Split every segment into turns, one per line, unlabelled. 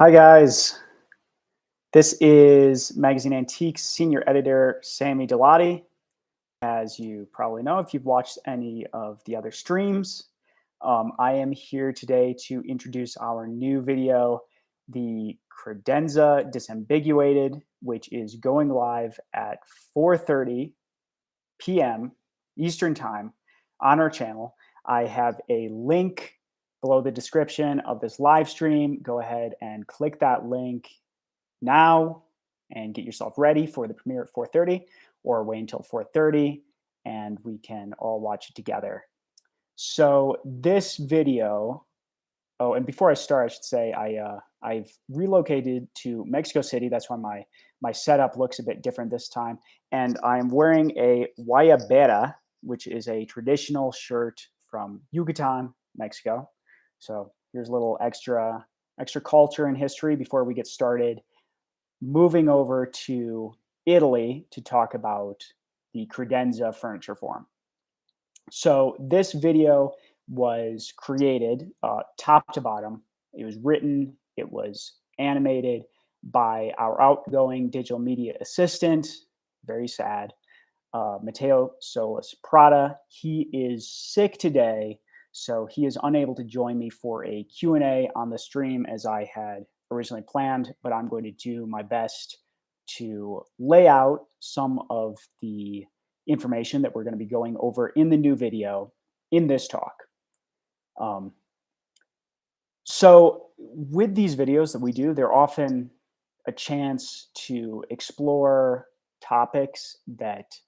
Hi, guys. This is Magazine Antiques senior editor Sammy Dalati. As you probably know, if you've watched any of the other streams, I am here today to introduce our new video, the Credenza Disambiguated, which is going live at 4:30 p.m. Eastern Time on our channel. I have a link below the description of this live stream. Go ahead and click that link now and get yourself ready for the premiere at 4:30, or wait until 4:30 and we can all watch it together. So this video, oh, and before I start, I should say I've relocated to Mexico City. That's why my setup looks a bit different this time. And I'm wearing a guayabera, which is a traditional shirt from Yucatan, Mexico. So here's a little extra culture and history before we get started. Moving over to Italy to talk about the credenza furniture form. So this video was created top to bottom. It was written, it was animated by our outgoing digital media assistant, very sad, Matteo Solis Prada. He is sick today, so he is unable to join me for a Q&A on the stream as I had originally planned, but I'm going to do my best to lay out some of the information that we're going to be going over in the new video in this talk. So with these videos that we do, they're often a chance to explore topics that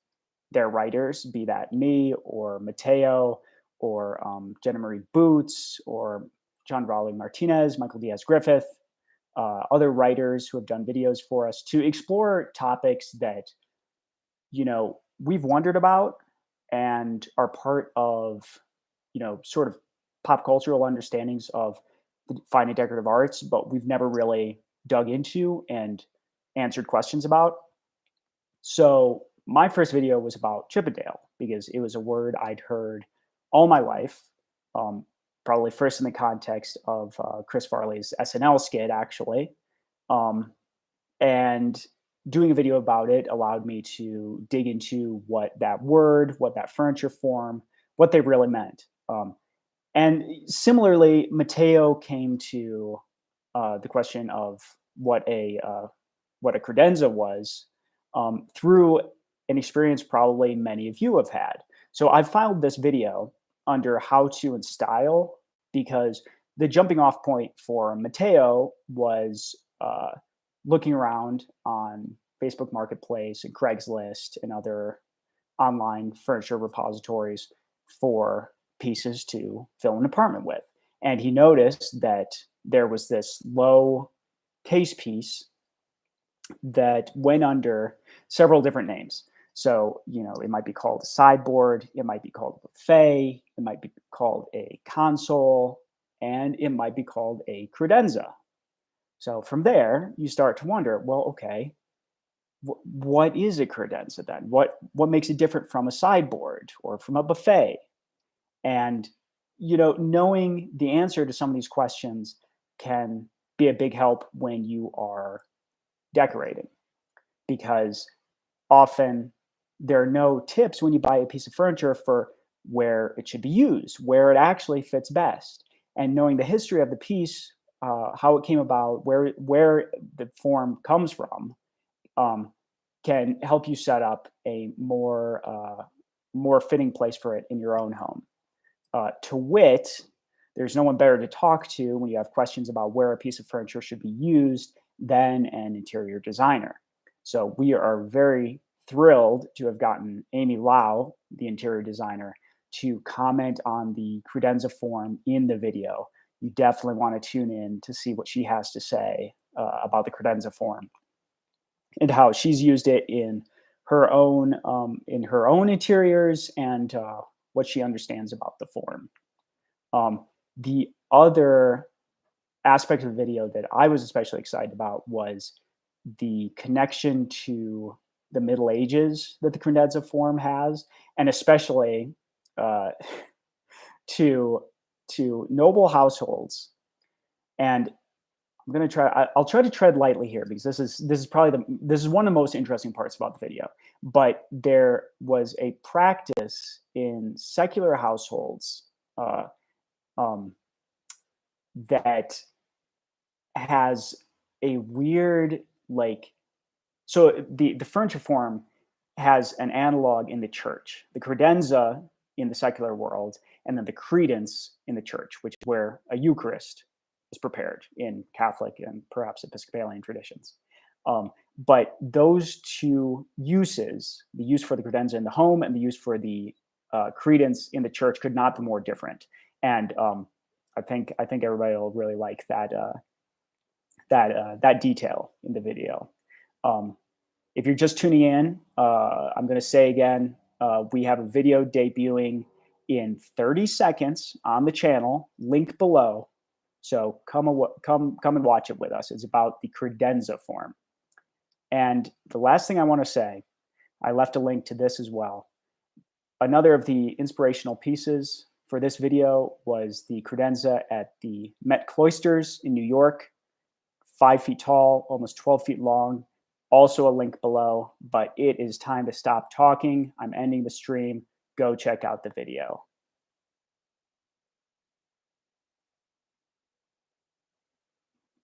their writers, be that me or Matteo or Jenna Marie Boots or John Raleigh Martinez, Michael Diaz Griffith, other writers who have done videos for us, to explore topics that, you know, we've wondered about and are part of, you know, sort of pop cultural understandings of the fine and decorative arts, but we've never really dug into and answered questions about. So my first video was about Chippendale because it was a word I'd heard all my life, probably first in the context of Chris Farley's SNL skit, actually. And doing a video about it allowed me to dig into what that word, what that furniture form, what they really meant. And similarly, Matteo came to the question of what a credenza was through an experience probably many of you have had. So I've filed this video under how to and style because the jumping off point for Matteo was looking around on Facebook Marketplace and Craigslist and other online furniture repositories for pieces to fill an apartment with. And he noticed that there was this low case piece that went under several different names. So, you know, it might be called a sideboard, it might be called a buffet, it might be called a console, and it might be called a credenza. So from there, you start to wonder, well, okay, what is a credenza then? What makes it different from a sideboard or from a buffet? And, you know, knowing the answer to some of these questions can be a big help when you are decorating, because often there are no tips when you buy a piece of furniture for where it should be used, where it actually fits best. And knowing the history of the piece, how it came about, where the form comes from, can help you set up a more fitting place for it in your own home. To wit, there's no one better to talk to when you have questions about where a piece of furniture should be used than an interior designer. So we are very thrilled to have gotten Amy Lau, the interior designer, to comment on the credenza form in the video. You definitely want to tune in to see what she has to say about the credenza form and how she's used it in her own interiors and what she understands about the form. The other aspect of the video that I was especially excited about was the connection to the Middle Ages that the credenza form has, and especially to noble households. And I'm gonna try. I'll try to tread lightly here because this is probably this is one of the most interesting parts about the video. But there was a practice in secular households uh, um, that has a weird like. So the furniture form has an analog in the church, the credenza in the secular world, and then the credence in the church, which is where a Eucharist is prepared in Catholic and perhaps Episcopalian traditions. But those two uses, the use for the credenza in the home and the use for the credence in the church, could not be more different. And I think everybody will really like that detail in the video. Um, if you're just tuning in, I'm going to say again, we have a video debuting in 30 seconds on the channel, link below. So come and watch it with us. It's about the credenza form. And the last thing I want to say, I left a link to this as well. Another of the inspirational pieces for this video was the credenza at the Met Cloisters in New York, 5 feet tall, almost 12 feet long. Also a link below, but it is time to stop talking. I'm ending the stream. Go check out the video.